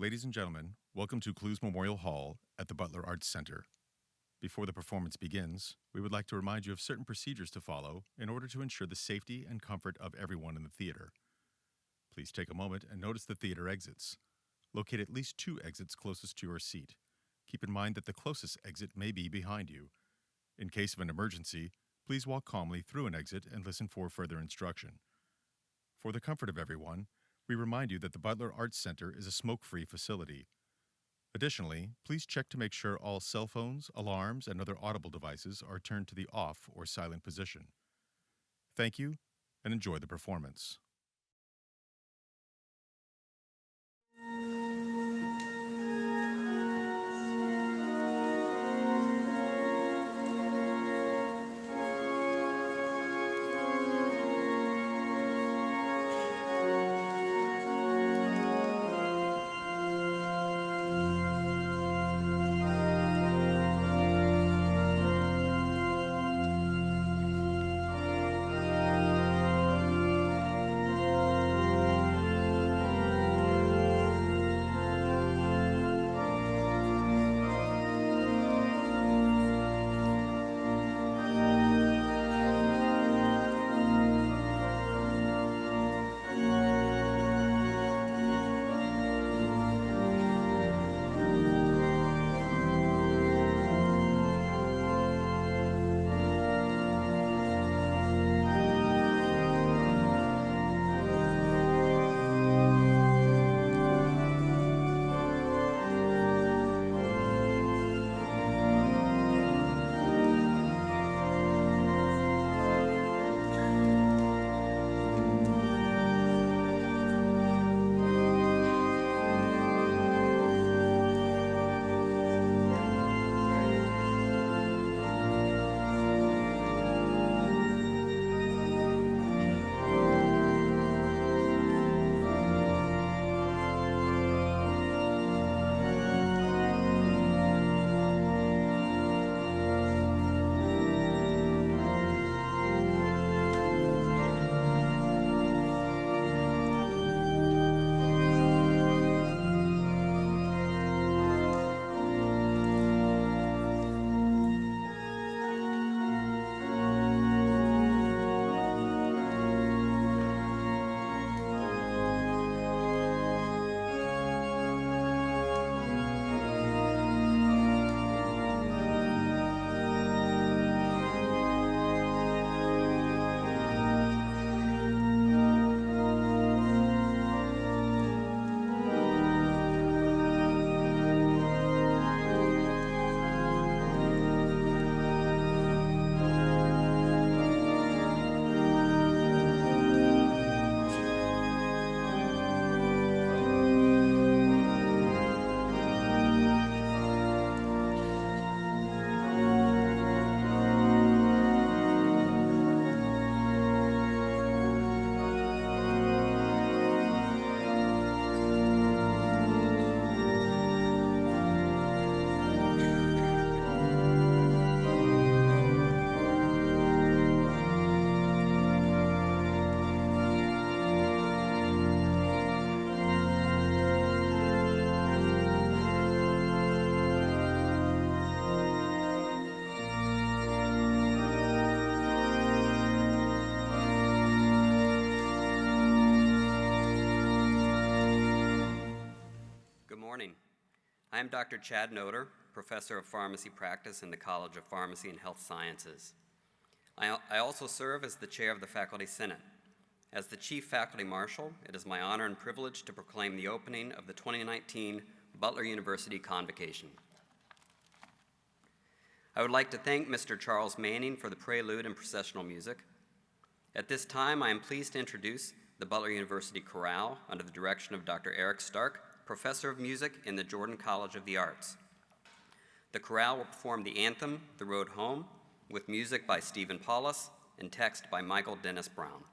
Ladies and gentlemen, welcome to Clowes Memorial Hall at the Butler Arts Center. Before the performance begins, we would like to remind you of certain procedures to follow in order to ensure the safety and comfort of everyone in the theater. Please take a moment and notice the theater exits. Locate at least 2 exits closest to your seat. Keep in mind that the closest exit may be behind you. In case of an emergency, please walk calmly through an exit and listen for further instruction. For the comfort of everyone, we remind you that the Butler Arts Center is a smoke-free facility. Additionally, please check to make sure all cell phones, alarms, and other audible devices are turned to the off or silent position. Thank you, and enjoy the performance. I am Dr. Chad Noter, Professor of Pharmacy Practice in the College of Pharmacy and Health Sciences. I also serve as the Chair of the Faculty Senate. As the Chief Faculty Marshal, it is my honor and privilege to proclaim the opening of the 2019 Butler University Convocation. I would like to thank Mr. Charles Manning for the prelude and processional music. At this time, I am pleased to introduce the Butler University Chorale under the direction of Dr. Eric Stark, Professor of Music in the Jordan College of the Arts. The chorale will perform the anthem, The Road Home, with music by Stephen Paulus and text by Michael Dennis Brown.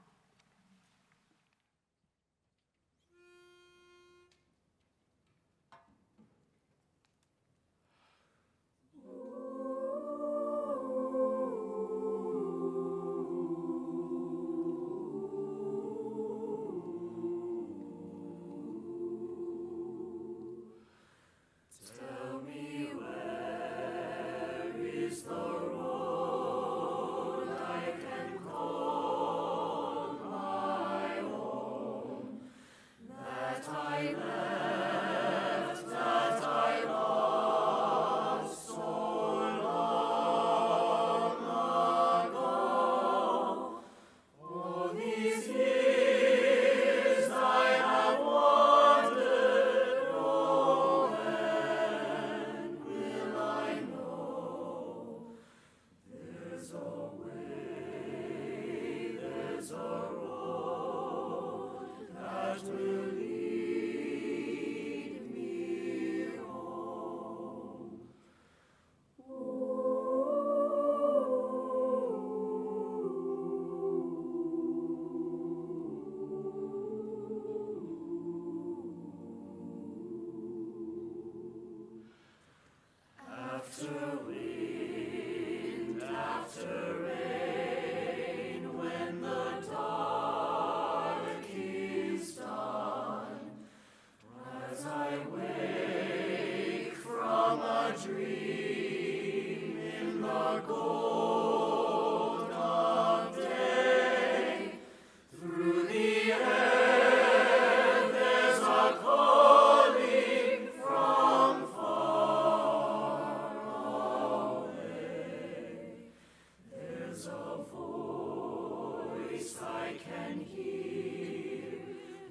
can hear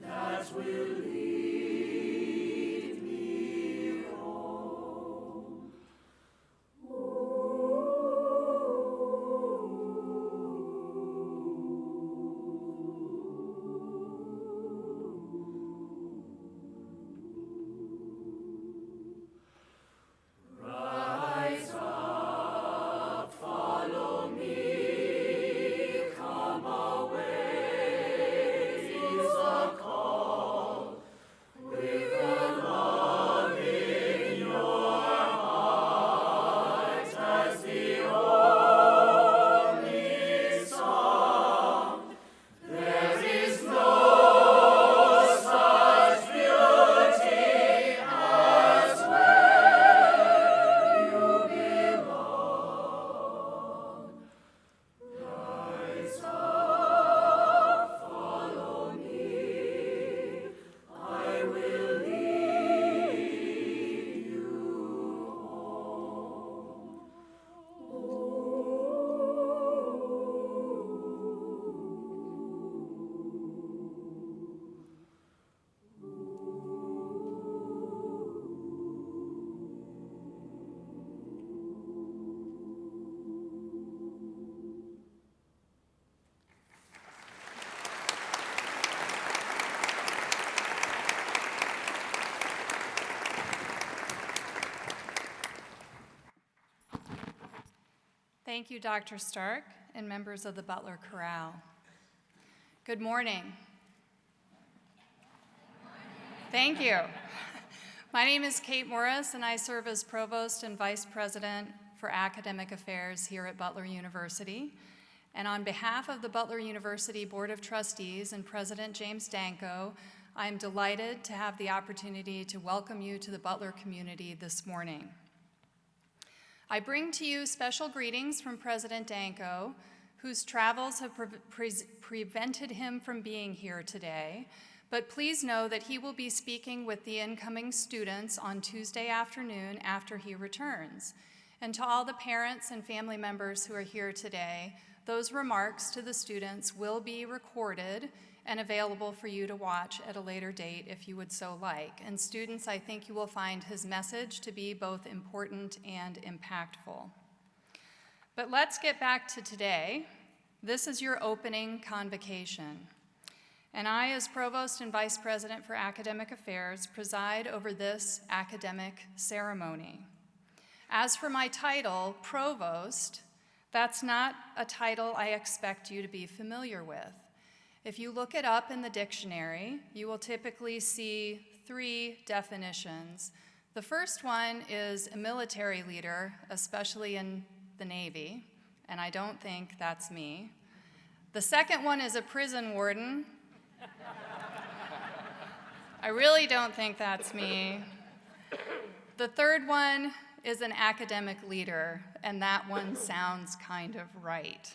that will lead me home. Rise up, follow me, come away is a call, with a love in your heart as the only song. There is no such beauty as where you belong. Rise up, follow me, I will lead you Thank you, Dr. Stark and members of the Butler Chorale. Good morning. Thank you. My name is Kate Morris, and I serve as Provost and Vice President for Academic Affairs here at Butler University. And on behalf of the Butler University Board of Trustees and President James Danko, I'm delighted to have the opportunity to welcome you to the Butler community this morning. I bring to you special greetings from President Danko, whose travels have prevented him from being here today, but please know that he will be speaking with the incoming students on Tuesday afternoon after he returns. And to all the parents and family members who are here today, those remarks to the students will be recorded and available for you to watch at a later date if you would so like. And students, I think you will find his message to be both important and impactful. But let's get back to today. This is your opening convocation. And I, as Provost and Vice President for Academic Affairs, preside over this academic ceremony. As for my title, Provost, that's not a title I expect you to be familiar with. If you look it up in the dictionary, you will typically see 3 definitions. The first one is a military leader, especially in the Navy, and I don't think that's me. The second one is a prison warden. I really don't think that's me. The third one is an academic leader, and that one sounds kind of right.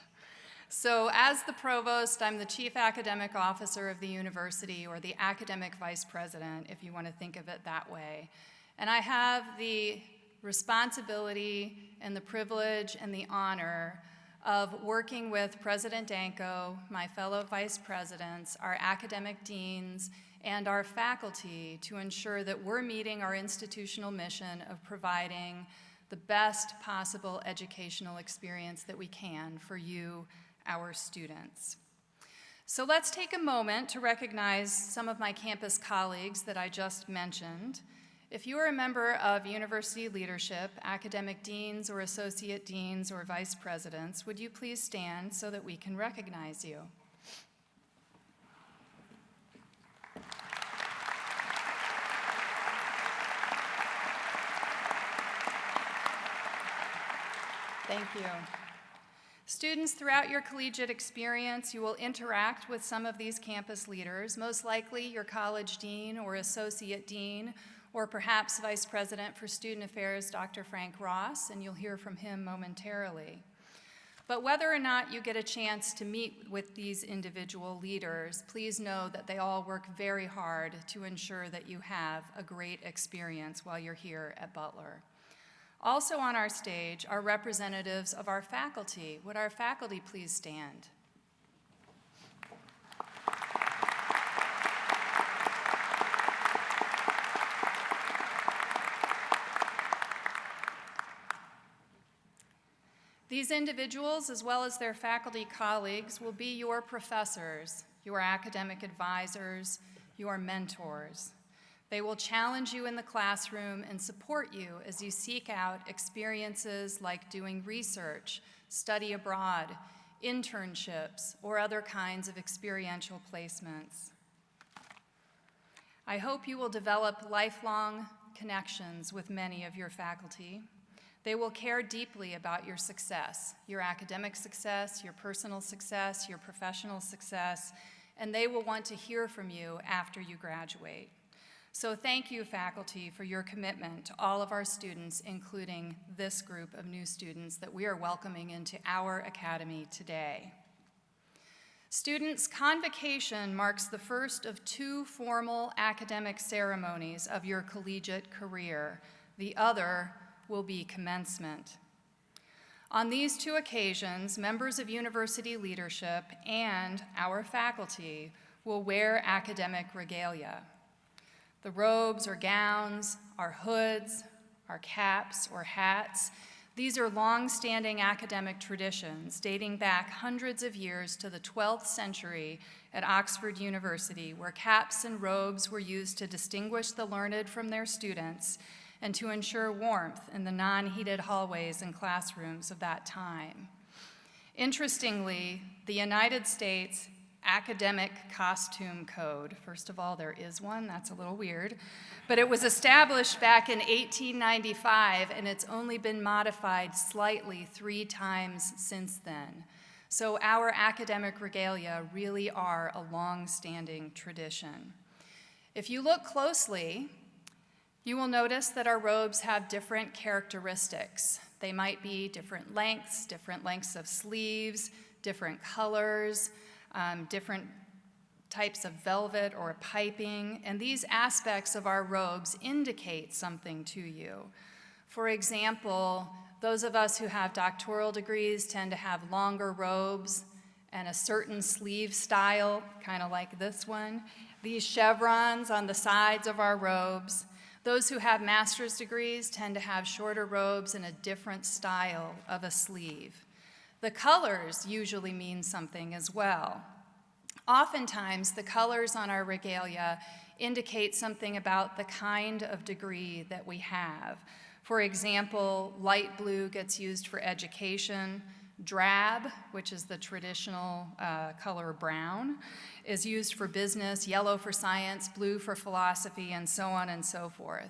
So as the provost, I'm the chief academic officer of the university, or the academic vice president, if you want to think of it that way. And I have the responsibility and the privilege and the honor of working with President Danko, my fellow vice presidents, our academic deans, and our faculty to ensure that we're meeting our institutional mission of providing the best possible educational experience that we can for you, our students. So let's take a moment to recognize some of my campus colleagues that I just mentioned. If you are a member of university leadership, academic deans or associate deans or vice presidents, would you please stand so that we can recognize you? Thank you. Students, throughout your collegiate experience, you will interact with some of these campus leaders, most likely your college dean or associate dean, or perhaps Vice President for Student Affairs, Dr. Frank Ross, and you'll hear from him momentarily. But whether or not you get a chance to meet with these individual leaders, please know that they all work very hard to ensure that you have a great experience while you're here at Butler. Also on our stage are representatives of our faculty. Would our faculty please stand? These individuals, as well as their faculty colleagues, will be your professors, your academic advisors, your mentors. They will challenge you in the classroom and support you as you seek out experiences like doing research, study abroad, internships, or other kinds of experiential placements. I hope you will develop lifelong connections with many of your faculty. They will care deeply about your success, your academic success, your personal success, your professional success, and they will want to hear from you after you graduate. So thank you, faculty, for your commitment to all of our students, including this group of new students that we are welcoming into our academy today. Students, Convocation marks the first of 2 formal academic ceremonies of your collegiate career. The other will be commencement. On these 2 occasions, members of university leadership and our faculty will wear academic regalia. The robes or gowns, our hoods, our caps or hats, these are long-standing academic traditions dating back hundreds of years to the 12th century at Oxford University, where caps and robes were used to distinguish the learned from their students and to ensure warmth in the non-heated hallways and classrooms of that time. Interestingly, the United States Academic Costume Code, first of all, there is one, that's a little weird, but it was established back in 1895, and it's only been modified slightly 3 times since then. So our academic regalia really are a long-standing tradition. If you look closely, you will notice that our robes have different characteristics. They might be different lengths of sleeves, different colors, different types of velvet or piping, and these aspects of our robes indicate something to you. For example, those of us who have doctoral degrees tend to have longer robes and a certain sleeve style, kind of like this one. These chevrons on the sides of our robes. Those who have master's degrees tend to have shorter robes and a different style of a sleeve. The colors usually mean something as well. Oftentimes, the colors on our regalia indicate something about the kind of degree that we have. For example, light blue gets used for education. Drab, which is the traditional color brown, is used for business, yellow for science, blue for philosophy, and so on and so forth.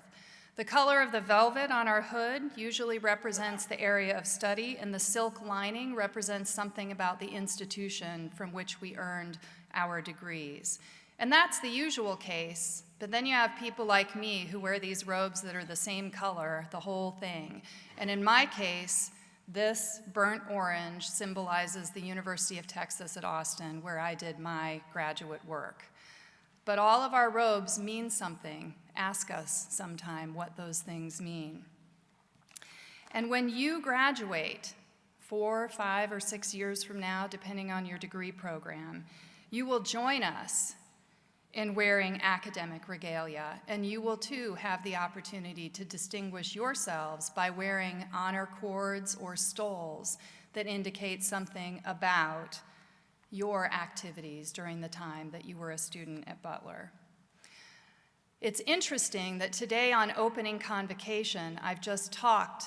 The color of the velvet on our hood usually represents the area of study, and the silk lining represents something about the institution from which we earned our degrees. And that's the usual case, but then you have people like me who wear these robes that are the same color, the whole thing. And in my case, this burnt orange symbolizes the University of Texas at Austin, where I did my graduate work. But all of our robes mean something. Ask us sometime what those things mean. And when you graduate 4, 5, or 6 years from now, depending on your degree program, you will join us in wearing academic regalia, and you will too have the opportunity to distinguish yourselves by wearing honor cords or stoles that indicate something about your activities during the time that you were a student at Butler. It's interesting that today on opening convocation, I've just talked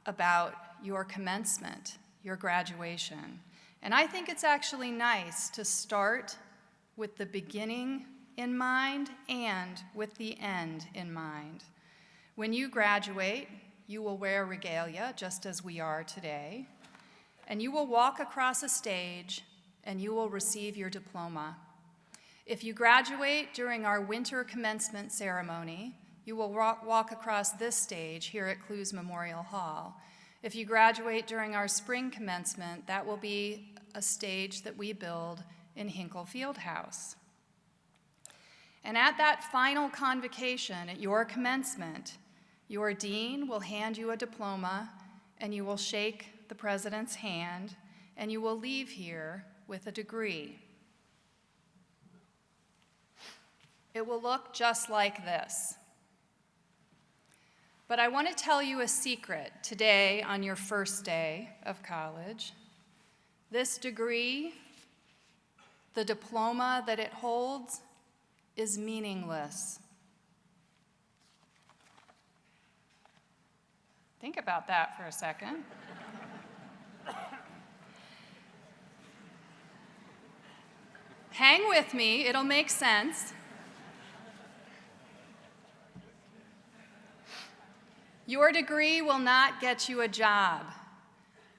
about your commencement, your graduation. And I think it's actually nice to start with the beginning in mind and with the end in mind. When you graduate, you will wear regalia, just as we are today, and you will walk across a stage and you will receive your diploma. If you graduate during our winter commencement ceremony, you will walk across this stage here at Clowes Memorial Hall. If you graduate during our spring commencement, that will be a stage that we build in Hinkle Fieldhouse. And at that final convocation, at your commencement, your dean will hand you a diploma, and you will shake the president's hand, and you will leave here with a degree. It will look just like this. But I want to tell you a secret today on your first day of college. This degree, the diploma that it holds, is meaningless. Think about that for a second. Hang with me, it'll make sense. Your degree will not get you a job.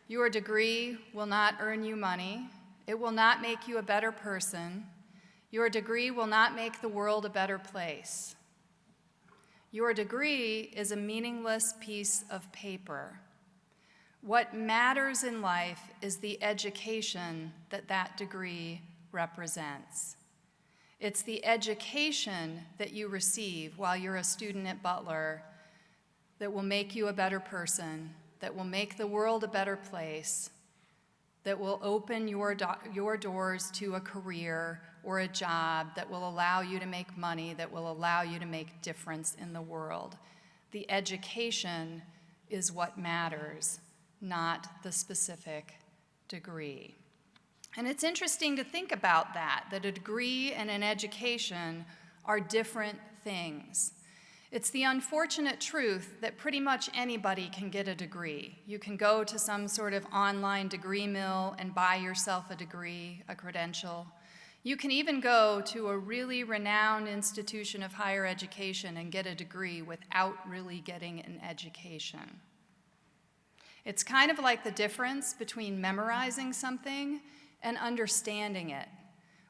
Your degree will not earn you money. It will not make you a better person. Your degree will not make the world a better place. Your degree is a meaningless piece of paper. What matters in life is the education that that degree represents. It's the education that you receive while you're a student at Butler that will make you a better person, that will make the world a better place, that will open your doors to a career or a job that will allow you to make money, that will allow you to make difference in the world. The education is what matters, not the specific degree. And it's interesting to think about that a degree and an education are different things. It's the unfortunate truth that pretty much anybody can get a degree. You can go to some sort of online degree mill and buy yourself a degree, a credential. You can even go to a really renowned institution of higher education and get a degree without really getting an education. It's kind of like the difference between memorizing something and understanding it.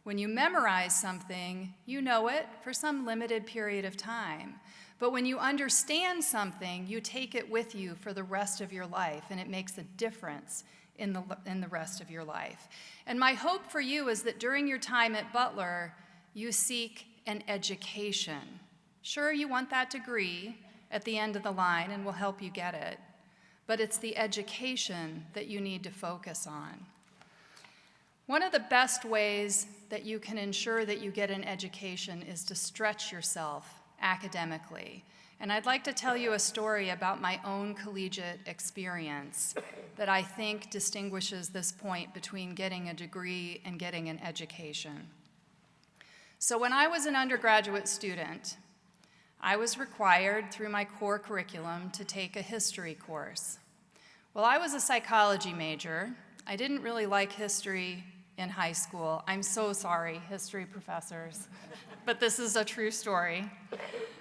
When you memorize something, you know it for some limited period of time. But when you understand something, you take it with you for the rest of your life, and it makes a difference in the rest of your life. And my hope for you is that during your time at Butler, you seek an education. Sure, you want that degree at the end of the line, and we'll help you get it. But it's the education that you need to focus on. One of the best ways that you can ensure that you get an education is to stretch yourself academically. And I'd like to tell you a story about my own collegiate experience that I think distinguishes this point between getting a degree and getting an education. So when I was an undergraduate student, I was required through my core curriculum to take a history course. Well, I was a psychology major. I didn't really like history in high school. I'm so sorry, history professors, but this is a true story.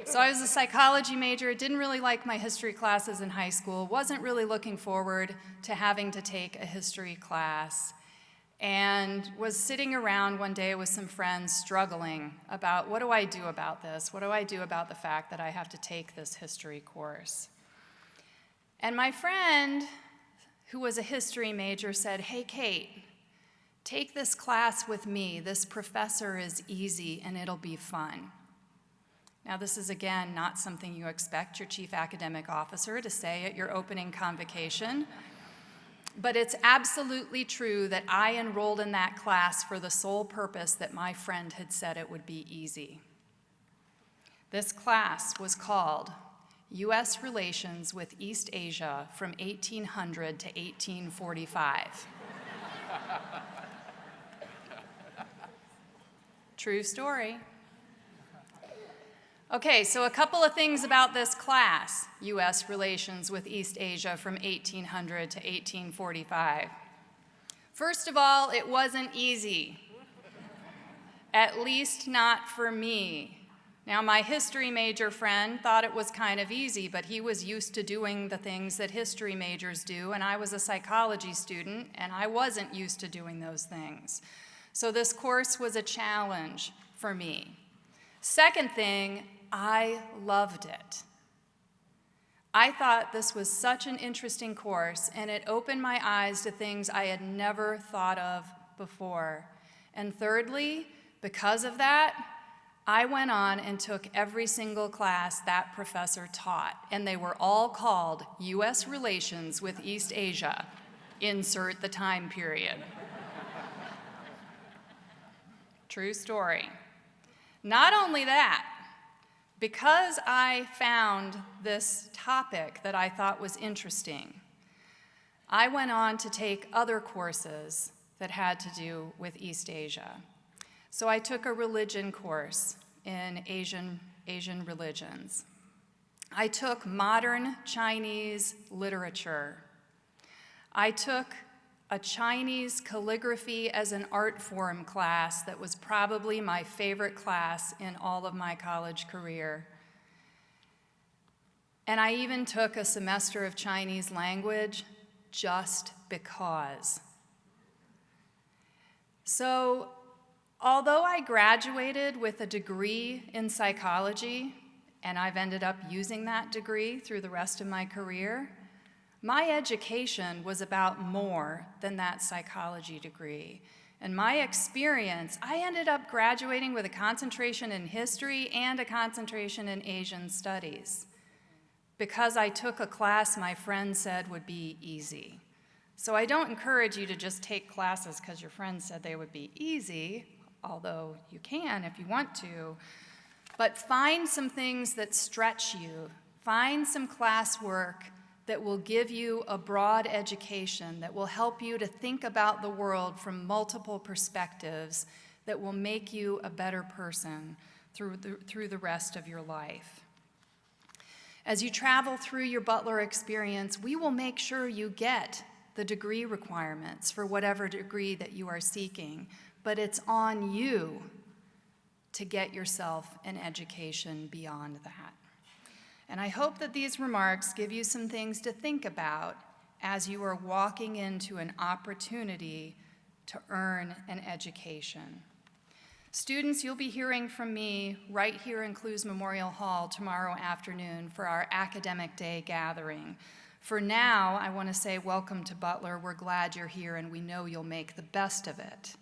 So I was a psychology major, didn't really like my history classes in high school, wasn't really looking forward to having to take a history class, and was sitting around one day with some friends struggling about what do I do about this? What do I do about the fact that I have to take this history course? And my friend, who was a history major, said, "Hey, Kate, take this class with me. This professor is easy and it'll be fun." Now, this is, again, not something you expect your chief academic officer to say at your opening convocation, but it's absolutely true that I enrolled in that class for the sole purpose that my friend had said it would be easy. This class was called U.S. Relations with East Asia from 1800 to 1845. True story. Okay, so a couple of things about this class, U.S. Relations with East Asia from 1800 to 1845. First of all, it wasn't easy, at least not for me. Now, my history major friend thought it was kind of easy, but he was used to doing the things that history majors do, and I was a psychology student, and I wasn't used to doing those things. So this course was a challenge for me. Second thing, I loved it. I thought this was such an interesting course, and it opened my eyes to things I had never thought of before. And thirdly, because of that, I went on and took every single class that professor taught, and they were all called U.S. Relations with East Asia. Insert the time period. True story. Not only that, Because I found this topic that I thought was interesting, I went on to take other courses that had to do with East Asia. So I took a religion course in Asian religions. I took modern Chinese literature. I took a Chinese calligraphy as an art form class that was probably my favorite class in all of my college career. And I even took a semester of Chinese language just because. So, although I graduated with a degree in psychology, and I've ended up using that degree through the rest of my career, my education was about more than that psychology degree. And my experience, I ended up graduating with a concentration in history and a concentration in Asian studies because I took a class my friend said would be easy. So I don't encourage you to just take classes because your friends said they would be easy, although you can if you want to, but find some things that stretch you. Find some classwork that will give you a broad education, that will help you to think about the world from multiple perspectives, that will make you a better person through the rest of your life. As you travel through your Butler experience, we will make sure you get the degree requirements for whatever degree that you are seeking, but it's on you to get yourself an education beyond that. And I hope that these remarks give you some things to think about as you are walking into an opportunity to earn an education. Students, you'll be hearing from me right here in Clowes Memorial Hall tomorrow afternoon for our Academic Day gathering. For now, I want to say welcome to Butler. We're glad you're here, and we know you'll make the best of it.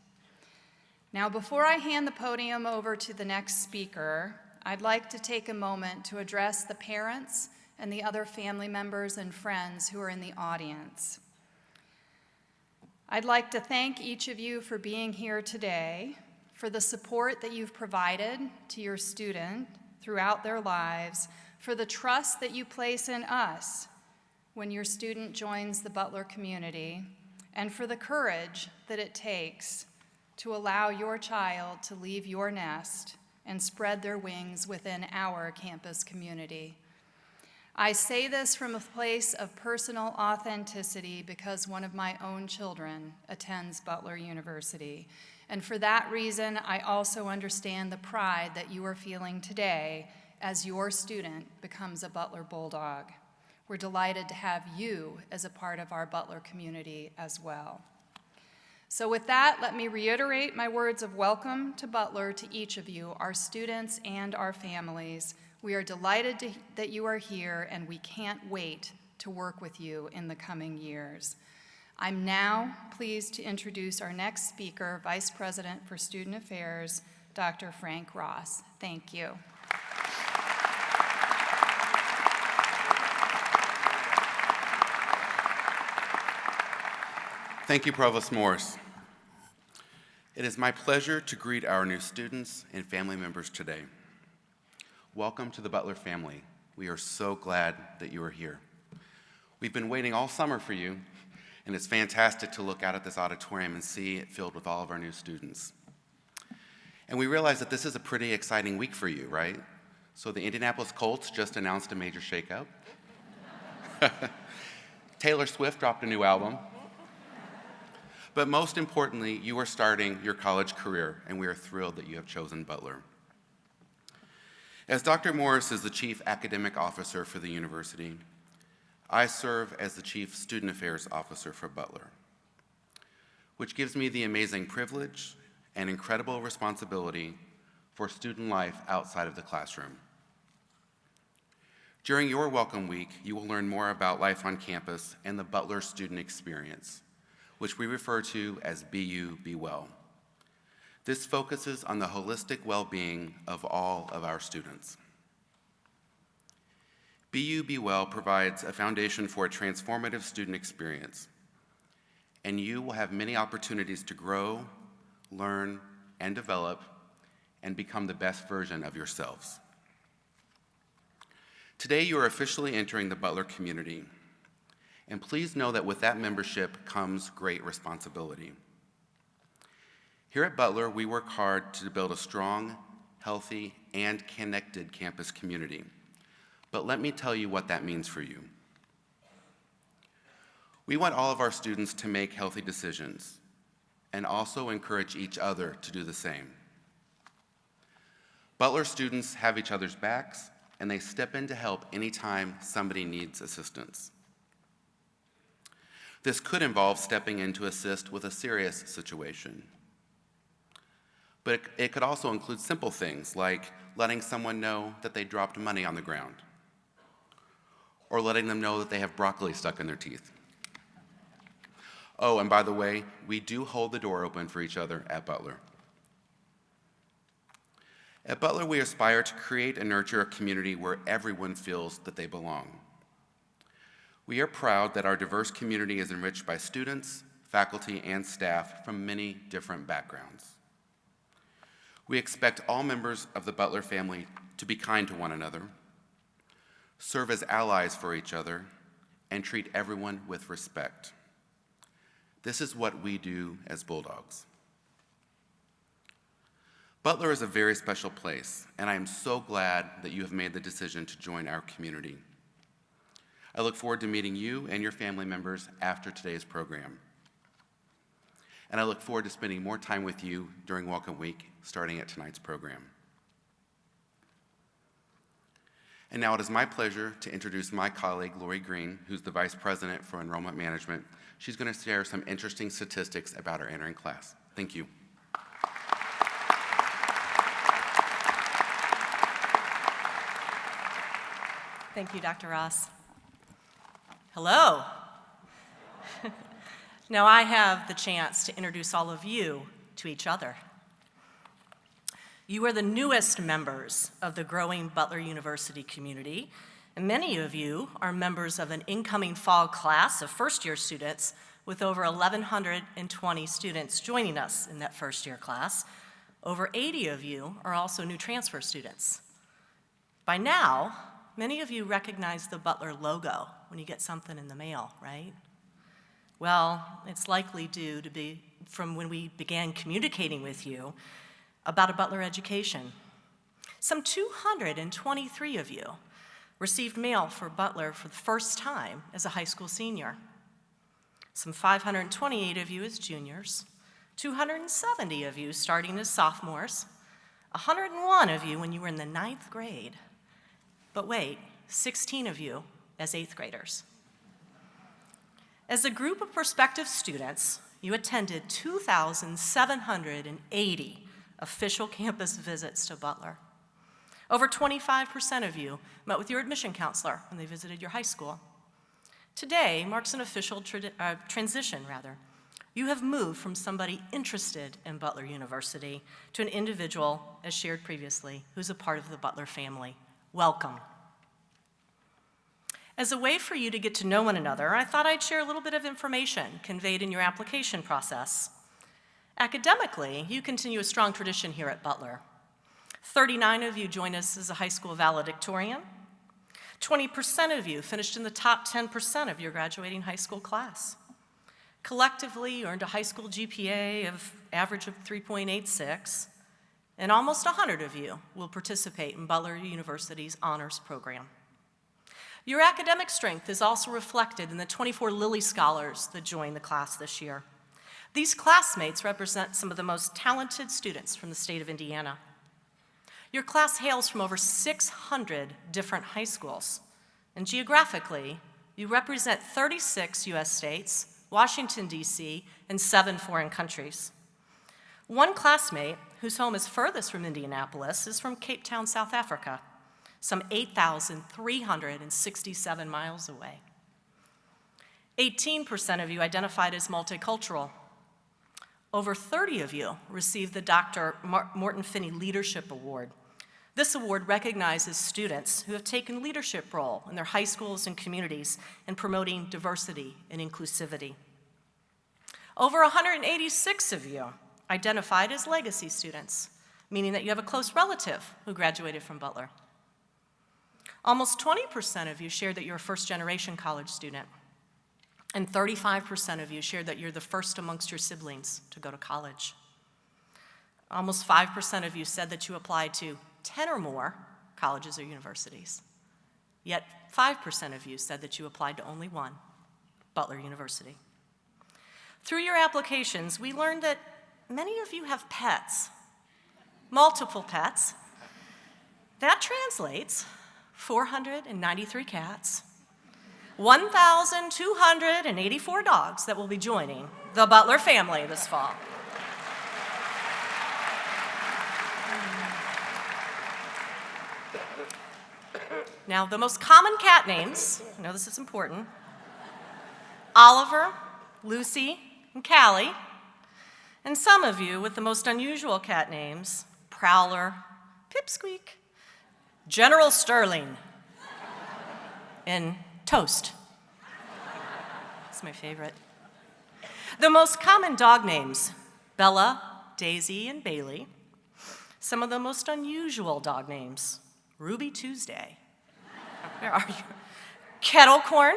Now, before I hand the podium over to the next speaker, I'd like to take a moment to address the parents and the other family members and friends who are in the audience. I'd like to thank each of you for being here today, for the support that you've provided to your student throughout their lives, for the trust that you place in us when your student joins the Butler community, and for the courage that it takes to allow your child to leave your nest and spread their wings within our campus community. I say this from a place of personal authenticity because one of my own children attends Butler University. And for that reason, I also understand the pride that you are feeling today as your student becomes a Butler Bulldog. We're delighted to have you as a part of our Butler community as well. So with that, let me reiterate my words of welcome to Butler to each of you, our students and our families. We are delighted that you are here, and we can't wait to work with you in the coming years. I'm now pleased to introduce our next speaker, Vice President for Student Affairs, Dr. Frank Ross. Thank you. Thank you, Provost Morris. It is my pleasure to greet our new students and family members today. Welcome to the Butler family. We are so glad that you are here. We've been waiting all summer for you, and it's fantastic to look out at this auditorium and see it filled with all of our new students. And we realize that this is a pretty exciting week for you, right? So the Indianapolis Colts just announced a major shakeup. Taylor Swift dropped a new album. But most importantly, you are starting your college career, and we are thrilled that you have chosen Butler. As Dr. Morris is the Chief Academic Officer for the university, I serve as the Chief Student Affairs Officer for Butler, which gives me the amazing privilege and incredible responsibility for student life outside of the classroom. During your Welcome Week, you will learn more about life on campus and the Butler student experience, which we refer to as BU Be Well. This focuses on the holistic well-being of all of our students. BU Be Well provides a foundation for a transformative student experience, and you will have many opportunities to grow, learn, and develop, and become the best version of yourselves. Today, you are officially entering the Butler community. And please know that with that membership comes great responsibility. Here at Butler, we work hard to build a strong, healthy, and connected campus community. But let me tell you what that means for you. We want all of our students to make healthy decisions and also encourage each other to do the same. Butler students have each other's backs, and they step in to help anytime somebody needs assistance. This could involve stepping in to assist with a serious situation. But it could also include simple things like letting someone know that they dropped money on the ground, or letting them know that they have broccoli stuck in their teeth. Oh, and by the way, we do hold the door open for each other at Butler. At Butler, we aspire to create and nurture a community where everyone feels that they belong. We are proud that our diverse community is enriched by students, faculty, and staff from many different backgrounds. We expect all members of the Butler family to be kind to one another, serve as allies for each other, and treat everyone with respect. This is what we do as Bulldogs. Butler is a very special place, and I am so glad that you have made the decision to join our community. I look forward to meeting you and your family members after today's program. And I look forward to spending more time with you during Welcome Week, starting at tonight's program. And now it is my pleasure to introduce my colleague, Lori Green, who's the Vice President for Enrollment Management. She's going to share some interesting statistics about our entering class. Thank you. Thank you, Dr. Ross. Hello. Now I have the chance to introduce all of you to each other. You are the newest members of the growing Butler University community, and many of you are members of an incoming fall class of first-year students with over 1,120 students joining us in that first-year class. Over 80 of you are also new transfer students. By now, many of you recognize the Butler logo when you get something in the mail, right? Well, it's likely due to be from when we began communicating with you about a Butler education. Some 223 of you received mail for Butler for the first time as a high school senior. Some 528 of you as juniors, 270 of you starting as sophomores, 101 of you when you were in the 9th grade. But wait, 16 of you as 8th graders. As a group of prospective students, you attended 2,780 official campus visits to Butler. Over 25% of you met with your admission counselor when they visited your high school. Today marks an official transition. You have moved from somebody interested in Butler University to an individual, as shared previously, who's a part of the Butler family. Welcome. As a way for you to get to know one another, I thought I'd share a little bit of information conveyed in your application process. Academically, you continue a strong tradition here at Butler. 39 of you joined us as a high school valedictorian. 20% of you finished in the top 10% of your graduating high school class. Collectively, you earned a high school GPA of average of 3.86, and almost 100 of you will participate in Butler University's honors program. Your academic strength is also reflected in the 24 Lilly Scholars that joined the class this year. These classmates represent some of the most talented students from the state of Indiana. Your class hails from over 600 different high schools, and geographically, you represent 36 U.S. states, Washington, D.C., and 7 foreign countries. One classmate, whose home is furthest from Indianapolis, is from Cape Town, South Africa, some 8,367 miles away. 18% of you identified as multicultural. Over 30 of you received the Dr. Morton Finney Leadership Award. This award recognizes students who have taken leadership role in their high schools and communities in promoting diversity and inclusivity. Over 186 of you identified as legacy students, meaning that you have a close relative who graduated from Butler. Almost 20% of you shared that you're a first-generation college student. And 35% of you shared that you're the first amongst your siblings to go to college. Almost 5% of you said that you applied to 10 or more colleges or universities. Yet 5% of you said that you applied to only one, Butler University. Through your applications, we learned that many of you have pets, multiple pets. That translates 493 cats, 1,284 dogs that will be joining the Butler family this fall. Now, the most common cat names, I know this is important, Oliver, Lucy, and Callie, and some of you with the most unusual cat names, Prowler, Pipsqueak, General Sterling, and Toast. That's my favorite. The most common dog names, Bella, Daisy, and Bailey. Some of the most unusual dog names, Ruby Tuesday. Where are you? Kettle Corn,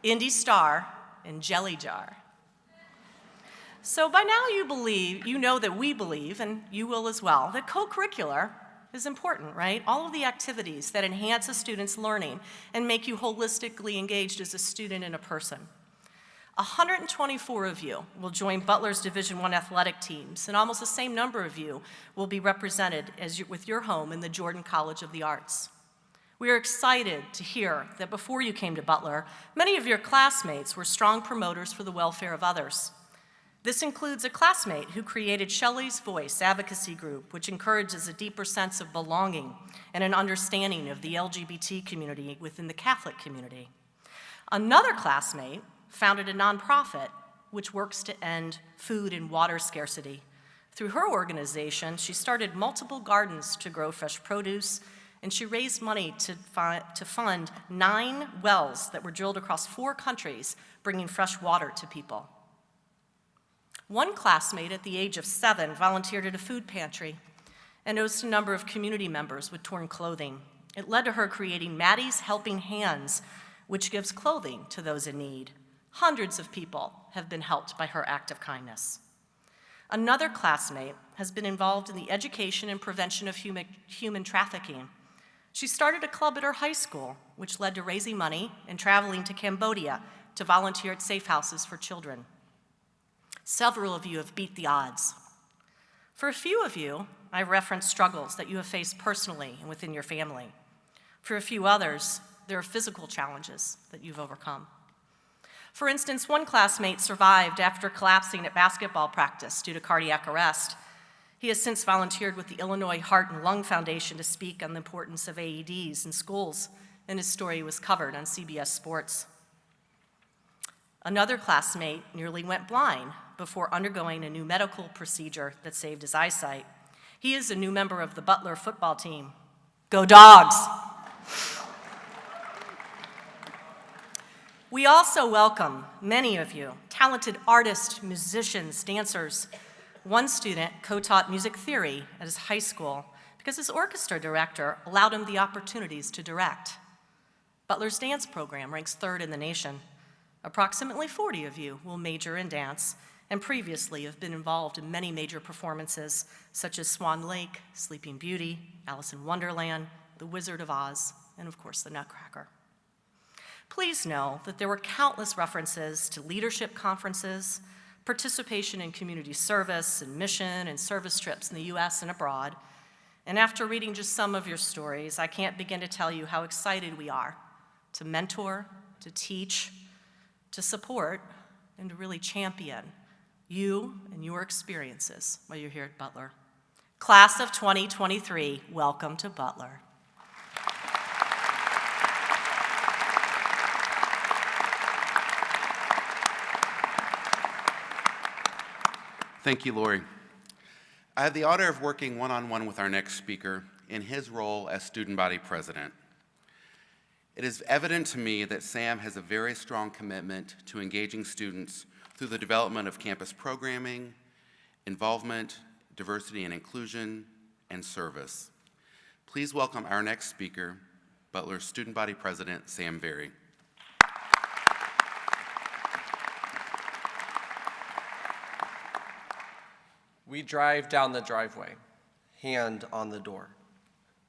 Indy Star, and Jelly Jar. So by now you know that we believe, and you will as well, that co-curricular is important, right? All of the activities that enhance a student's learning and make you holistically engaged as a student and a person. 124 of you will join Butler's Division I athletic teams, and almost the same number of you will be represented with your home in the Jordan College of the Arts. We are excited to hear that before you came to Butler, many of your classmates were strong promoters for the welfare of others. This includes a classmate who created Shelley's Voice advocacy group, which encourages a deeper sense of belonging and an understanding of the LGBT community within the Catholic community. Another classmate founded a nonprofit which works to end food and water scarcity. Through her organization, she started multiple gardens to grow fresh produce, and she raised money to fund 9 wells that were drilled across 4 countries, bringing fresh water to people. One classmate at the age of 7 volunteered at a food pantry and noticed a number of community members with torn clothing. It led to her creating Maddie's Helping Hands, which gives clothing to those in need. Hundreds of people have been helped by her act of kindness. Another classmate has been involved in the education and prevention of human trafficking. She started a club at her high school, which led to raising money and traveling to Cambodia to volunteer at safe houses for children. Several of you have beat the odds. For a few of you, I referenced struggles that you have faced personally and within your family. For a few others, there are physical challenges that you've overcome. For instance, one classmate survived after collapsing at basketball practice due to cardiac arrest. He has since volunteered with the Illinois Heart and Lung Foundation to speak on the importance of AEDs in schools, and his story was covered on CBS Sports. Another classmate nearly went blind before undergoing a new medical procedure that saved his eyesight. He is a new member of the Butler football team. Go Dogs! We also welcome many of you, talented artists, musicians, dancers. One student co-taught music theory at his high school because his orchestra director allowed him the opportunities to direct. Butler's dance program ranks 3rd in the nation. Approximately 40 of you will major in dance and previously have been involved in many major performances such as Swan Lake, Sleeping Beauty, Alice in Wonderland, The Wizard of Oz, and of course the Nutcracker. Please know that there were countless references to leadership conferences, participation in community service and mission and service trips in the US and abroad. And after reading just some of your stories, I can't begin to tell you how excited we are to mentor, to teach, to support, and to really champion you and your experiences while you're here at Butler. Class of 2023, welcome to Butler. Thank you, Lori. I have the honor of working one-on-one with our next speaker in his role as student body president. It is evident to me that Sam has a very strong commitment to engaging students through the development of campus programming, involvement, diversity and inclusion, and service. Please welcome our next speaker, Butler Student Body President Sam Very. We drive down the driveway, hand on the door,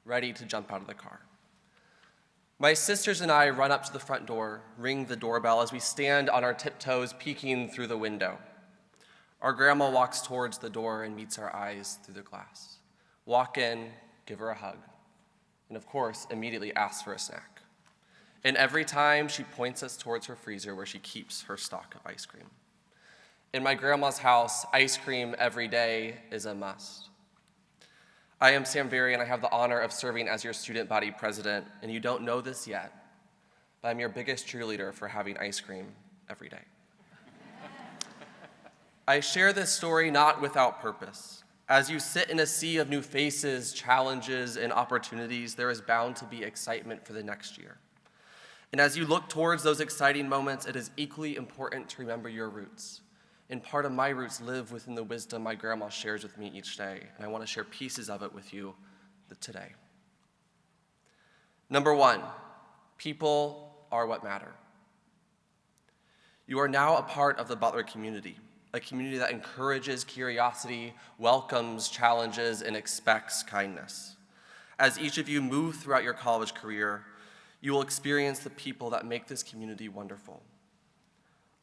ready to jump out of the car. My sisters and I run up to the front door, ring the doorbell as we stand on our tiptoes peeking through the window. Our grandma walks towards the door and meets our eyes through the glass. Walk in, give her a hug, and of course, immediately ask for a snack. And every time she points us towards her freezer where she keeps her stock of ice cream. In my grandma's house, ice cream every day is a must. I am Sam Very, and I have the honor of serving as your student body president, and you don't know this yet, but I'm your biggest cheerleader for having ice cream every day. I share this story not without purpose. As you sit in a sea of new faces, challenges, and opportunities, there is bound to be excitement for the next year. And as you look towards those exciting moments, it is equally important to remember your roots. And part of my roots live within the wisdom my grandma shares with me each day, and I want to share pieces of it with you today. Number one, people are what matter. You are now a part of the Butler community, a community that encourages curiosity, welcomes challenges, and expects kindness. As each of you move throughout your college career, you will experience the people that make this community wonderful.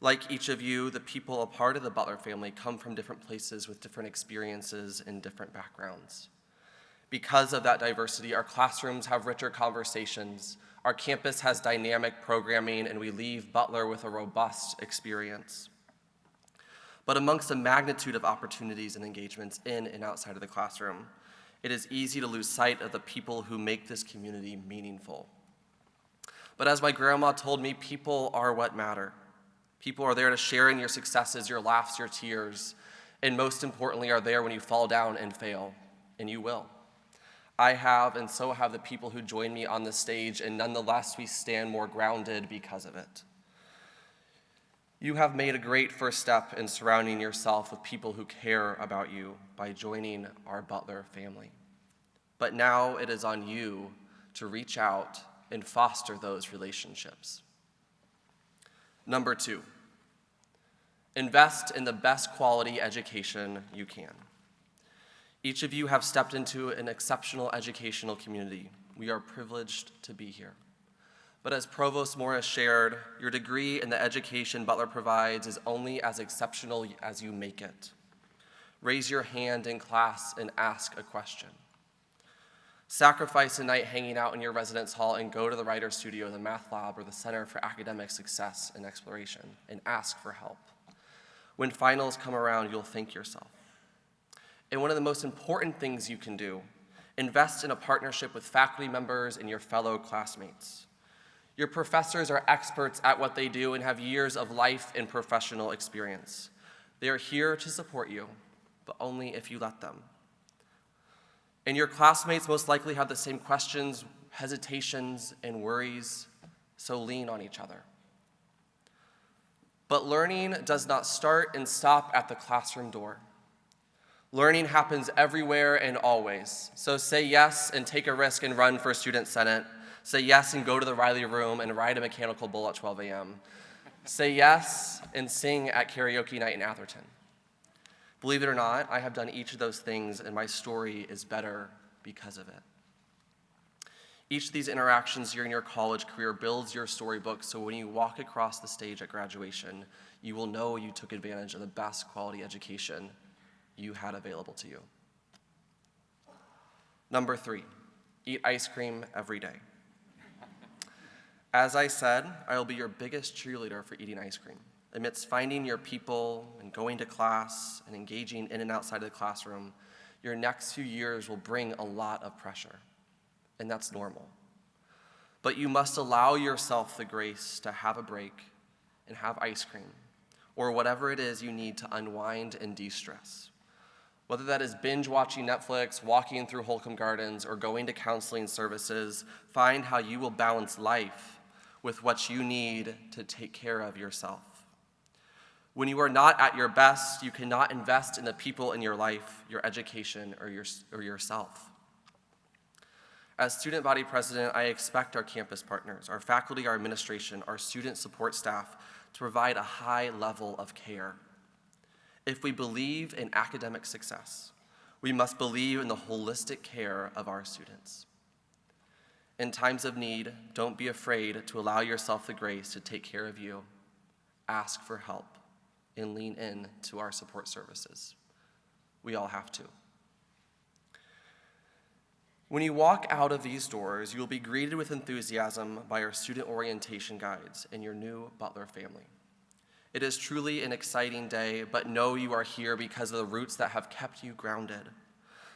Like each of you, the people a part of the Butler family come from different places with different experiences and different backgrounds. Because of that diversity, our classrooms have richer conversations, our campus has dynamic programming, and we leave Butler with a robust experience. But amongst the magnitude of opportunities and engagements in and outside of the classroom, it is easy to lose sight of the people who make this community meaningful. But as my grandma told me, people are what matter. People are there to share in your successes, your laughs, your tears, and most importantly, are there when you fall down and fail, and you will. I have, and so have the people who join me on the stage, and nonetheless, we stand more grounded because of it. You have made a great first step in surrounding yourself with people who care about you by joining our Butler family. But now it is on you to reach out and foster those relationships. Number two, invest in the best quality education you can. Each of you have stepped into an exceptional educational community. We are privileged to be here. But as Provost Morris shared, your degree in the education Butler provides is only as exceptional as you make it. Raise your hand in class and ask a question. Sacrifice a night hanging out in your residence hall and go to the writer's studio, the math lab, or the Center for Academic Success and Exploration and ask for help. When finals come around, you'll thank yourself. And one of the most important things you can do, invest in a partnership with faculty members and your fellow classmates. Your professors are experts at what they do and have years of life and professional experience. They are here to support you, but only if you let them. And your classmates most likely have the same questions, hesitations, and worries, so lean on each other. But learning does not start and stop at the classroom door. Learning happens everywhere and always. So say yes and take a risk and run for Student Senate. Say yes and go to the Riley Room and ride a mechanical bull at 12 a.m. Say yes and sing at karaoke night in Atherton. Believe it or not, I have done each of those things, and my story is better because of it. Each of these interactions during your college career builds your storybook, so when you walk across the stage at graduation, you will know you took advantage of the best quality education you had available to you. Number three, eat ice cream every day. As I said, I will be your biggest cheerleader for eating ice cream. Amidst finding your people and going to class and engaging in and outside of the classroom, your next few years will bring a lot of pressure, and that's normal. But you must allow yourself the grace to have a break and have ice cream, or whatever it is you need to unwind and de-stress. Whether that is binge watching Netflix, walking through Holcomb Gardens, or going to counseling services, find how you will balance life with what you need to take care of yourself. When you are not at your best, you cannot invest in the people in your life, your education, or yourself. As student body president, I expect our campus partners, our faculty, our administration, our student support staff to provide a high level of care. If we believe in academic success, we must believe in the holistic care of our students. In times of need, don't be afraid to allow yourself the grace to take care of you. Ask for help and lean in to our support services. We all have to. When you walk out of these doors, you will be greeted with enthusiasm by our student orientation guides and your new Butler family. It is truly an exciting day, but know you are here because of the roots that have kept you grounded.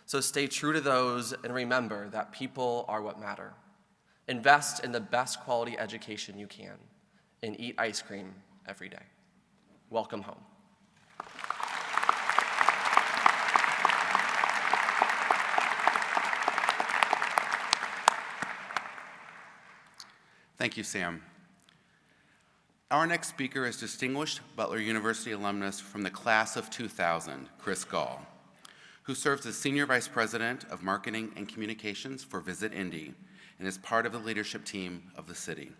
So stay true to those and remember that people are what matter. Invest in the best quality education you can and eat ice cream every day. Welcome home. Thank you, Sam. Our next speaker is distinguished Butler University alumnus from the class of 2000, Chris Gall, who serves as Senior Vice President of Marketing and Communications for Visit Indy and is part of the leadership team of the city.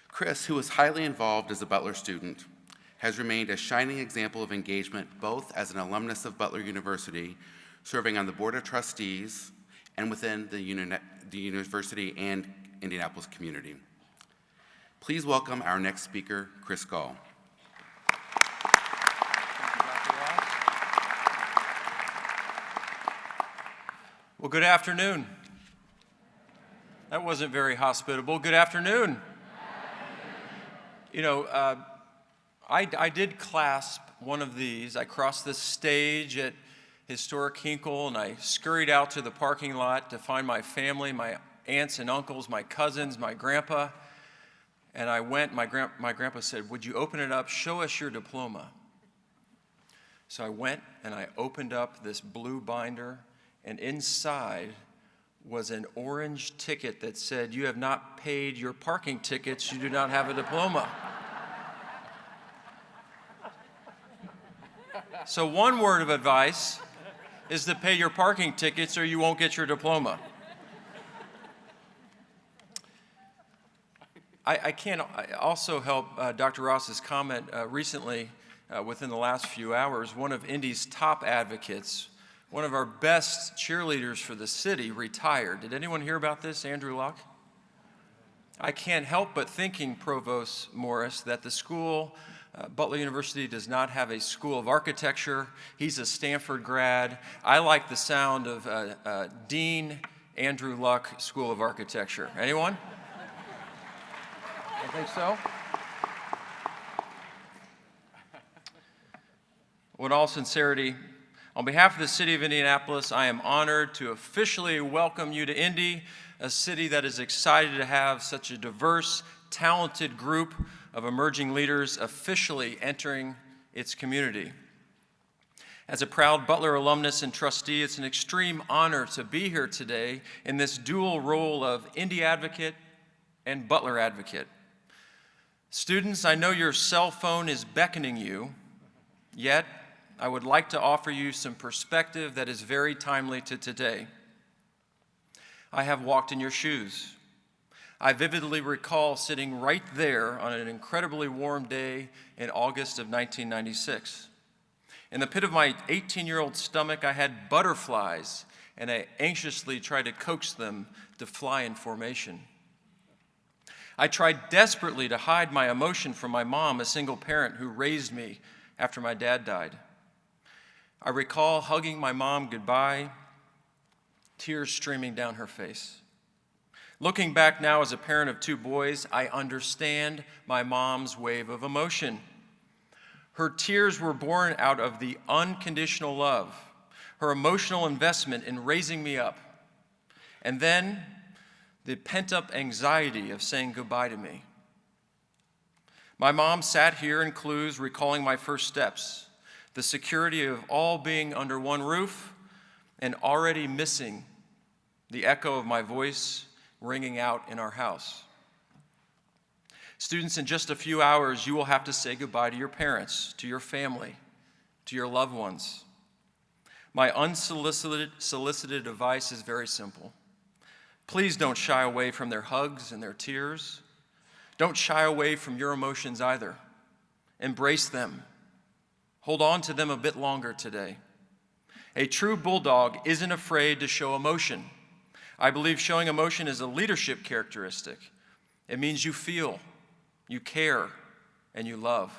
Chris, who was highly involved as a Butler student, has remained a shining example of engagement both as an alumnus of Butler University, serving on the Board of Trustees, and within the university and Indianapolis community. Please welcome our next speaker, Chris Gall. Well, good afternoon. That wasn't very hospitable. Good afternoon. You know, I did clasp one of these. I crossed the stage at historic Hinkle, and I scurried out to the parking lot to find my family, my aunts and uncles, my cousins, my grandpa. And I went, my grandpa said, "Would you open it up? Show us your diploma." So I went and I opened up this blue binder, and inside was an orange ticket that said, "You have not paid your parking tickets, you do not have a diploma." So one word of advice is to pay your parking tickets or you won't get your diploma. I can't also help Dr. Ross's comment recently, within the last few hours, one of Indy's top advocates, one of our best cheerleaders for the city, retired. Did anyone hear about this, Andrew Luck? I can't help but thinking, Provost Morris, that the school, Butler University, does not have a school of architecture. He's a Stanford grad. I like the sound of Dean Andrew Luck School of Architecture. Anyone? I think so. With all sincerity, on behalf of the city of Indianapolis, I am honored to officially welcome you to Indy, a city that is excited to have such a diverse, talented group of emerging leaders officially entering its community. As a proud Butler alumnus and trustee, it's an extreme honor to be here today in this dual role of Indy advocate and Butler advocate. Students, I know your cell phone is beckoning you, yet I would like to offer you some perspective that is very timely to today. I have walked in your shoes. I vividly recall sitting right there on an incredibly warm day in August of 1996. In the pit of my 18-year-old stomach, I had butterflies, and I anxiously tried to coax them to fly in formation. I tried desperately to hide my emotion from my mom, a single parent who raised me after my dad died. I recall hugging my mom goodbye, tears streaming down her face. Looking back now as a parent of two boys, I understand my mom's wave of emotion. Her tears were born out of the unconditional love, her emotional investment in raising me up, and then the pent-up anxiety of saying goodbye to me. My mom sat here in Clowes recalling my first steps, the security of all being under one roof, and already missing the echo of my voice ringing out in our house. Students, in just a few hours, you will have to say goodbye to your parents, to your family, to your loved ones. My unsolicited advice is very simple. Please don't shy away from their hugs and their tears. Don't shy away from your emotions either. Embrace them. Hold on to them a bit longer today. A true bulldog isn't afraid to show emotion. I believe showing emotion is a leadership characteristic. It means you feel, you care, and you love.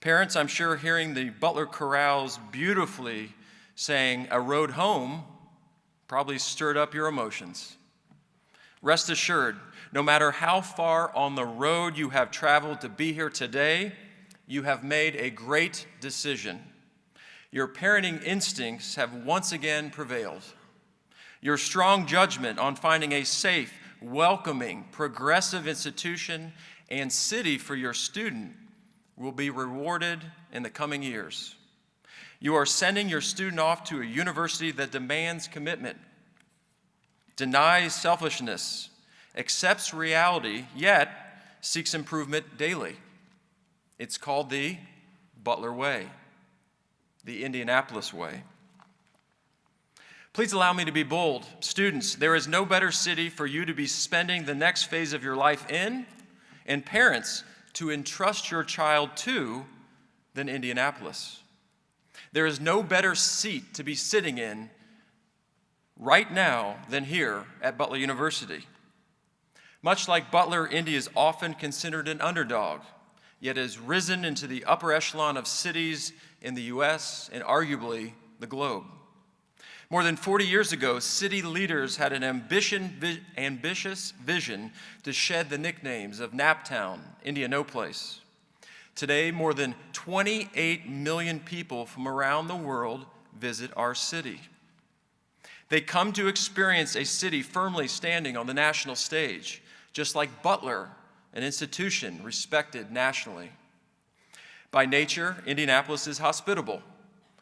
Parents, I'm sure hearing the Butler chorales beautifully saying "A Road Home" probably stirred up your emotions. Rest assured, no matter how far on the road you have traveled to be here today, you have made a great decision. Your parenting instincts have once again prevailed. Your strong judgment on finding a safe, welcoming, progressive institution and city for your student will be rewarded in the coming years. You are sending your student off to a university that demands commitment, denies selfishness, accepts reality, yet seeks improvement daily. It's called the Butler Way, the Indianapolis Way. Please allow me to be bold. Students, there is no better city for you to be spending the next phase of your life in, and parents, to entrust your child to, than Indianapolis. There is no better seat to be sitting in right now than here at Butler University. Much like Butler, Indy is often considered an underdog, yet has risen into the upper echelon of cities in the U.S. and arguably the globe. More than 40 years ago, city leaders had an ambitious vision to shed the nicknames of Naptown, Indianapolis. Today, more than 28 million people from around the world visit our city. They come to experience a city firmly standing on the national stage, just like Butler, an institution respected nationally. By nature, Indianapolis is hospitable.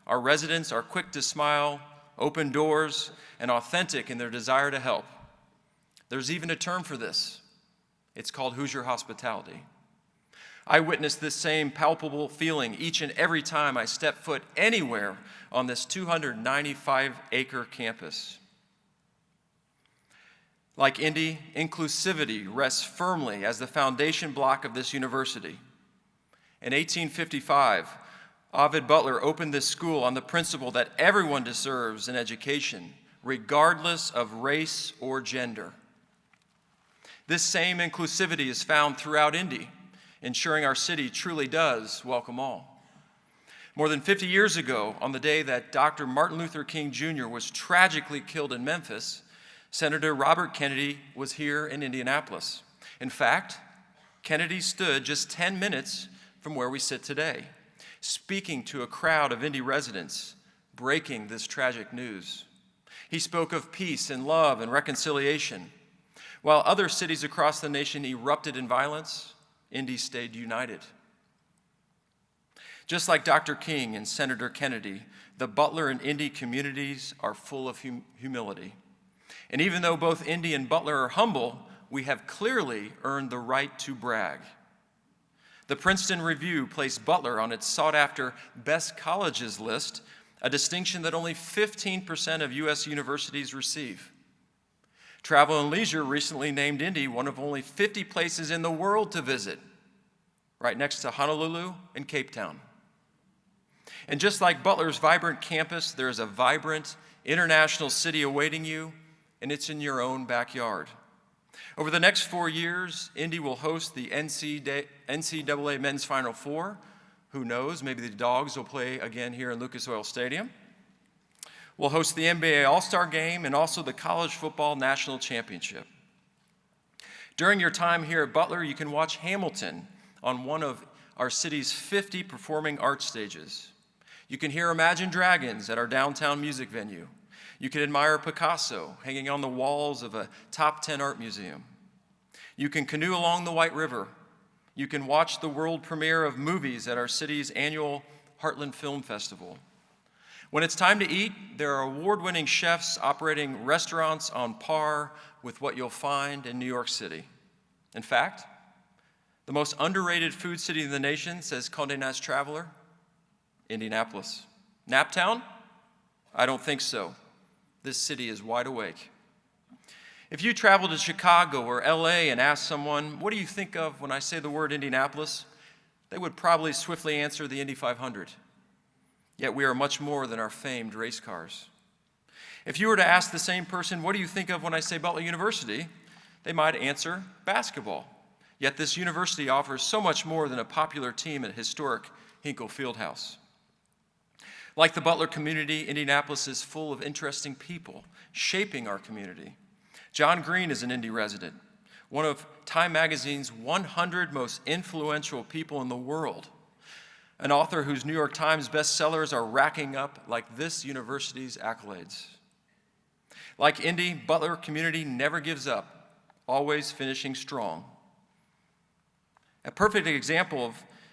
Our residents are quick to smile, open doors, and authentic in their desire to help. There's even a term for this. It's called Hoosier hospitality. I witness this same palpable feeling each and every time I step foot anywhere on this 295-acre campus. Like Indy, inclusivity rests firmly as the foundation block of this university. In 1855, Ovid Butler opened this school on the principle that everyone deserves an education, regardless of race or gender. This same inclusivity is found throughout Indy, ensuring our city truly does welcome all. More than 50 years ago, on the day that Dr. Martin Luther King Jr. was tragically killed in Memphis, Senator Robert Kennedy was here in Indianapolis. In fact, Kennedy stood just 10 minutes from where we sit today, speaking to a crowd of Indy residents, breaking this tragic news. He spoke of peace and love and reconciliation. While other cities across the nation erupted in violence, Indy stayed united. Just like Dr. King and Senator Kennedy, the Butler and Indy communities are full of humility. And even though both Indy and Butler are humble, we have clearly earned the right to brag. The Princeton Review placed Butler on its sought-after best colleges list, a distinction that only 15% of U.S. universities receive. Travel and Leisure recently named Indy one of only 50 places in the world to visit, right next to Honolulu and Cape Town. And just like Butler's vibrant campus, there is a vibrant international city awaiting you, and it's in your own backyard. Over the next 4 years, Indy will host the NCAA Men's Final Four. Who knows, maybe the Dogs will play again here in Lucas Oil Stadium. We'll host the NBA All-Star Game and also the College Football National Championship. During your time here at Butler, you can watch Hamilton on one of our city's 50 performing arts stages. You can hear Imagine Dragons at our downtown music venue. You can admire Picasso hanging on the walls of a top 10 art museum. You can canoe along the White River. You can watch the world premiere of movies at our city's annual Heartland Film Festival. When it's time to eat, there are award-winning chefs operating restaurants on par with what you'll find in New York City. In fact, the most underrated food city in the nation, says Condé Nast Traveler, Indianapolis. Naptown? I don't think so. This city is wide awake. If you travel to Chicago or LA and ask someone, what do you think of when I say the word Indianapolis? They would probably swiftly answer the Indy 500. Yet we are much more than our famed race cars. If you were to ask the same person, what do you think of when I say Butler University? They might answer basketball. Yet this university offers so much more than a popular team at historic Hinkle Fieldhouse. Like the Butler community, Indianapolis is full of interesting people shaping our community. John Green is an Indy resident, one of Time Magazine's 100 most influential people in the world, an author whose New York Times bestsellers are racking up like this university's accolades. Like Indy, Butler community never gives up, always finishing strong. A perfect example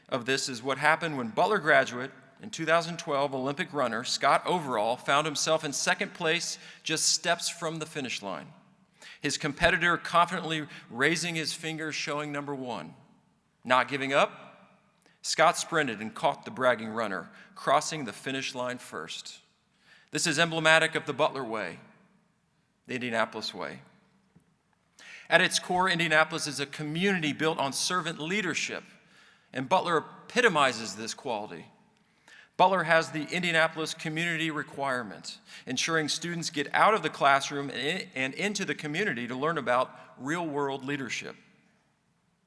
of this is what happened when Butler graduate and 2012 Olympic runner Scott Overall found himself in second place just steps from the finish line. His competitor confidently raising his finger showing number 1. Not giving up, Scott sprinted and caught the bragging runner, crossing the finish line first. This is emblematic of the Butler way, the Indianapolis way. At its core, Indianapolis is a community built on servant leadership, and Butler epitomizes this quality. Butler has the Indianapolis community requirement, ensuring students get out of the classroom and into the community to learn about real-world leadership.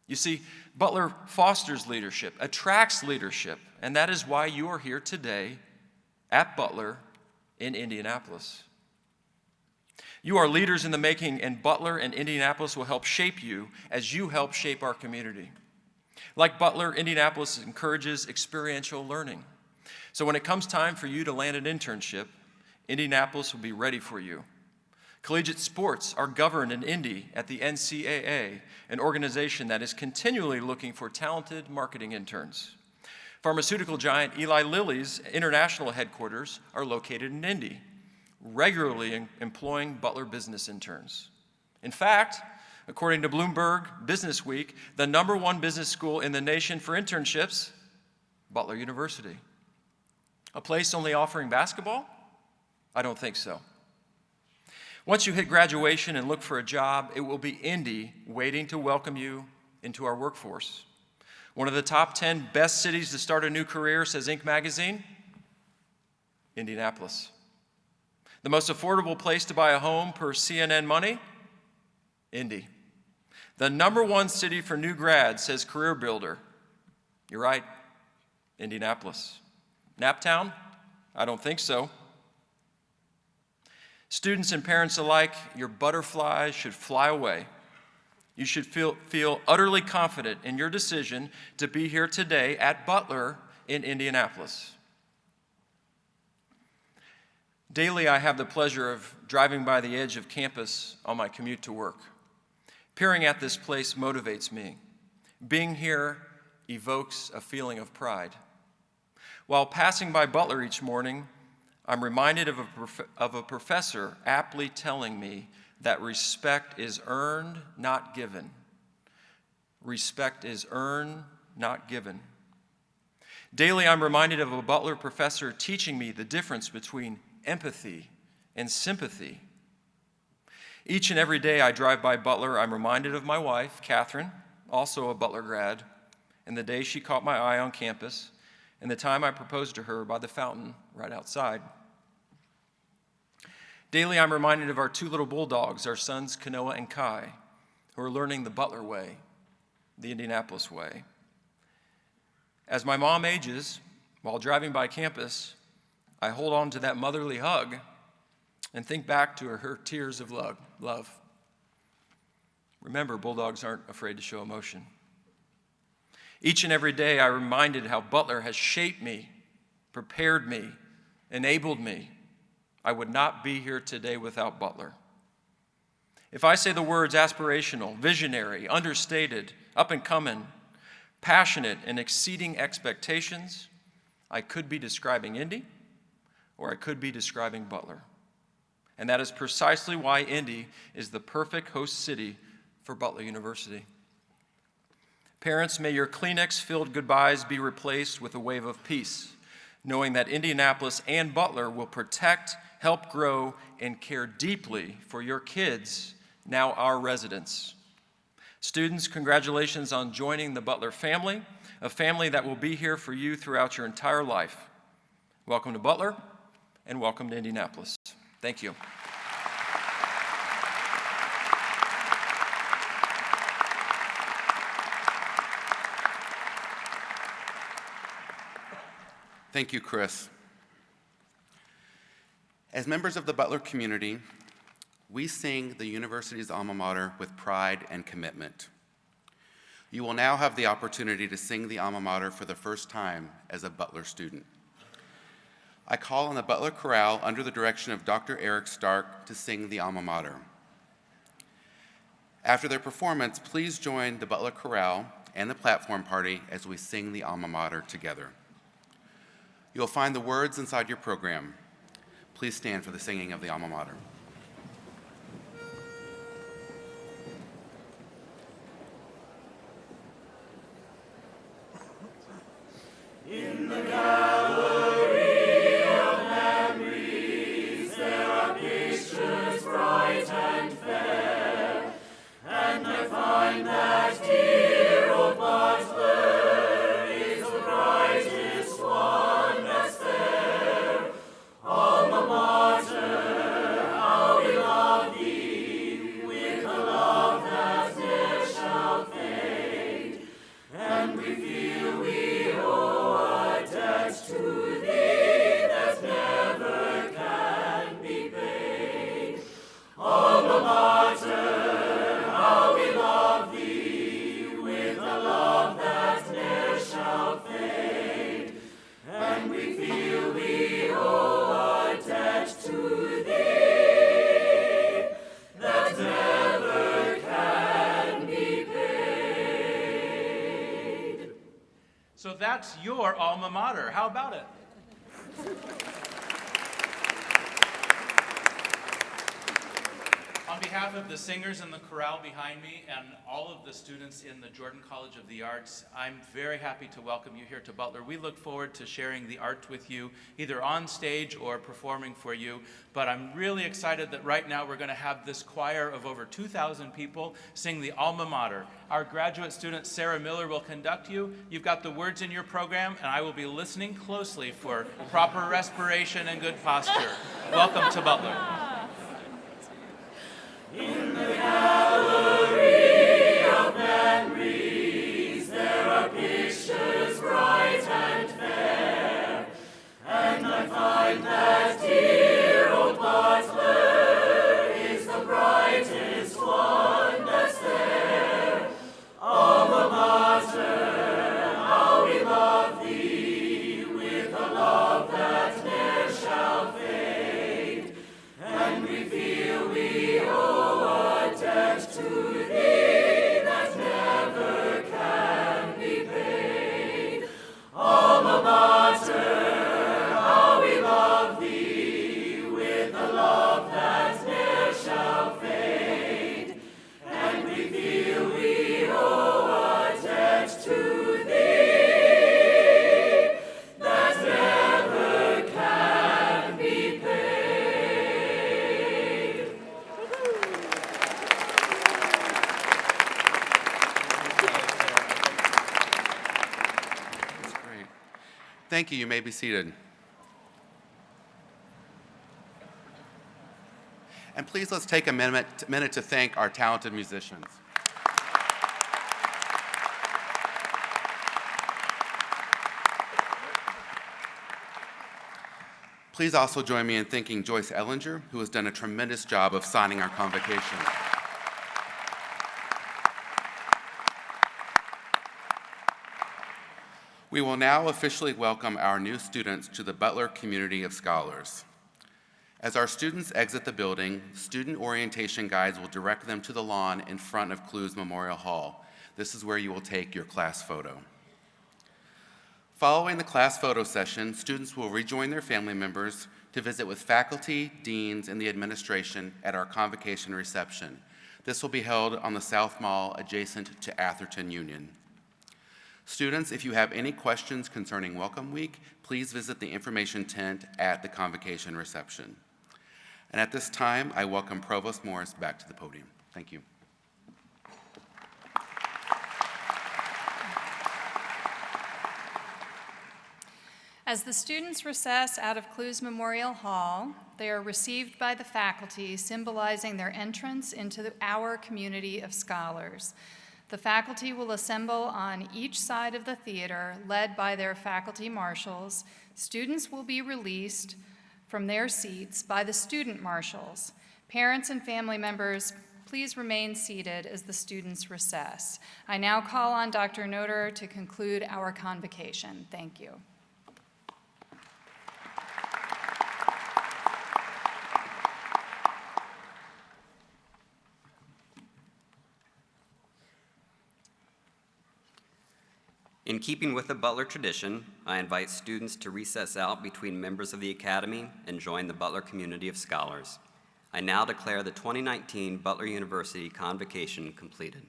You see, Butler fosters leadership, attracts leadership, and that is why you are here today at Butler in Indianapolis. You are leaders in the making, and Butler and Indianapolis will help shape you as you help shape our community. Like Butler, Indianapolis encourages experiential learning. So when it comes time for you to land an internship, Indianapolis will be ready for you. Collegiate sports are governed in Indy at the NCAA, an organization that is continually looking for talented marketing interns. Pharmaceutical giant Eli Lilly's international headquarters are located in Indy, regularly employing Butler business interns. In fact, according to Bloomberg Business Week, the #1 business school in the nation for internships, Butler University. A place only offering basketball? I don't think so. Once you hit graduation and look for a job, it will be Indy waiting to welcome you into our workforce. One of the top 10 best cities to start a new career, says Inc. magazine, Indianapolis. The most affordable place to buy a home per CNN money, Indy. The #1 city for new grads, says Career Builder. You're right, Indianapolis. Naptown? I don't think so. Students and parents alike, your butterflies should fly away. You should feel utterly confident in your decision to be here today at Butler in Indianapolis. Daily, I have the pleasure of driving by the edge of campus on my commute to work. Peering at this place motivates me. Being here evokes a feeling of pride. While passing by Butler each morning, I'm reminded of a professor aptly telling me that respect is earned, not given. Respect is earned, not given. Daily, I'm reminded of a Butler professor teaching me the difference between empathy and sympathy. Each and every day I drive by Butler, I'm reminded of my wife, Catherine, also a Butler grad, and the day she caught my eye on campus, and the time I proposed to her by the fountain right outside. Daily, I'm reminded of our 2 little bulldogs, our sons Kanoa and Kai, who are learning the Butler way, the Indianapolis way. As my mom ages, while driving by campus, I hold on to that motherly hug and think back to her tears of love. Remember, bulldogs aren't afraid to show emotion. Each and every day, I'm reminded how Butler has shaped me, prepared me, enabled me. I would not be here today without Butler. If I say the words aspirational, visionary, understated, up and coming, passionate, and exceeding expectations, I could be describing Indy, or I could be describing Butler. And that is precisely why Indy is the perfect host city for Butler University. Parents, may your Kleenex-filled goodbyes be replaced with a wave of peace, knowing that Indianapolis and Butler will protect, help grow, and care deeply for your kids now our residents. Students, congratulations on joining the Butler family, a family that will be here for you throughout your entire life. Welcome to Butler, and welcome to Indianapolis. Thank you. Thank you, Chris. As members of the Butler community, we sing the university's alma mater with pride and commitment. You will now have the opportunity to sing the alma mater for the first time as a Butler student. I call on the Butler Chorale under the direction of Dr. Eric Stark to sing the alma mater. After their performance, please join the Butler Chorale and the platform party as we sing the alma mater together. You'll find the words inside your program. Please stand for the singing of the alma mater. In the gallery of memories, there are pictures bright and fair, and I find that dear old Butler is the brightest one that's there. Alma mater, how we love thee, with a love that ne'er shall fade, and we feel we owe a debt to thee that never can be paid. Alma mater, how we love thee, with a love that ne'er shall fade, and we feel we owe a debt to thee that never can be paid. So that's your alma mater. How about it? On behalf of the singers in the chorale behind me and all of the students in the Jordan College of the Arts, I'm very happy to welcome you here to Butler. We look forward to sharing the art with you, either on stage or performing for you. But I'm really excited that right now we're going to have this choir of over 2,000 people sing the alma mater. Our graduate student, Sarah Miller, will conduct you. You've got the words in your program, and I will be listening closely for proper respiration and good posture. Welcome to Butler. In the gallery of memories, there are pictures bright and fair, and I find that dear old Butler is the brightest one that's there. Alma mater, how we love thee, with a love that ne'er shall fade, and we feel we owe a debt to thee that never can be paid. Alma mater, how we love thee, with a love that ne'er shall fade, and we feel we owe a debt to thee that never can be paid. That's great. Thank you. You may be seated. And please, let's take a minute to thank our talented musicians. Please also join me in thanking Joyce Ellinger, who has done a tremendous job of signing our convocation. We will now officially welcome our new students to the Butler community of scholars. As our students exit the building, student orientation guides will direct them to the lawn in front of Clowes Memorial Hall. This is where you will take your class photo. Following the class photo session, students will rejoin their family members to visit with faculty, deans, and the administration at our convocation reception. This will be held on the South Mall adjacent to Atherton Union. Students, if you have any questions concerning Welcome Week, please visit the information tent at the convocation reception. And at this time, I welcome Provost Morris back to the podium. Thank you. Thank you. As the students recess out of Clowes Memorial Hall, they are received by the faculty, symbolizing their entrance into our community of scholars. The faculty will assemble on each side of the theater, led by their faculty marshals. Students will be released from their seats by the student marshals. Parents and family members, please remain seated as the students recess. I now call on Dr. Noter to conclude our convocation. Thank you. In keeping with the Butler tradition, I invite students to recess out between members of the Academy and join the Butler community of scholars. I now declare the 2019 Butler University Convocation completed.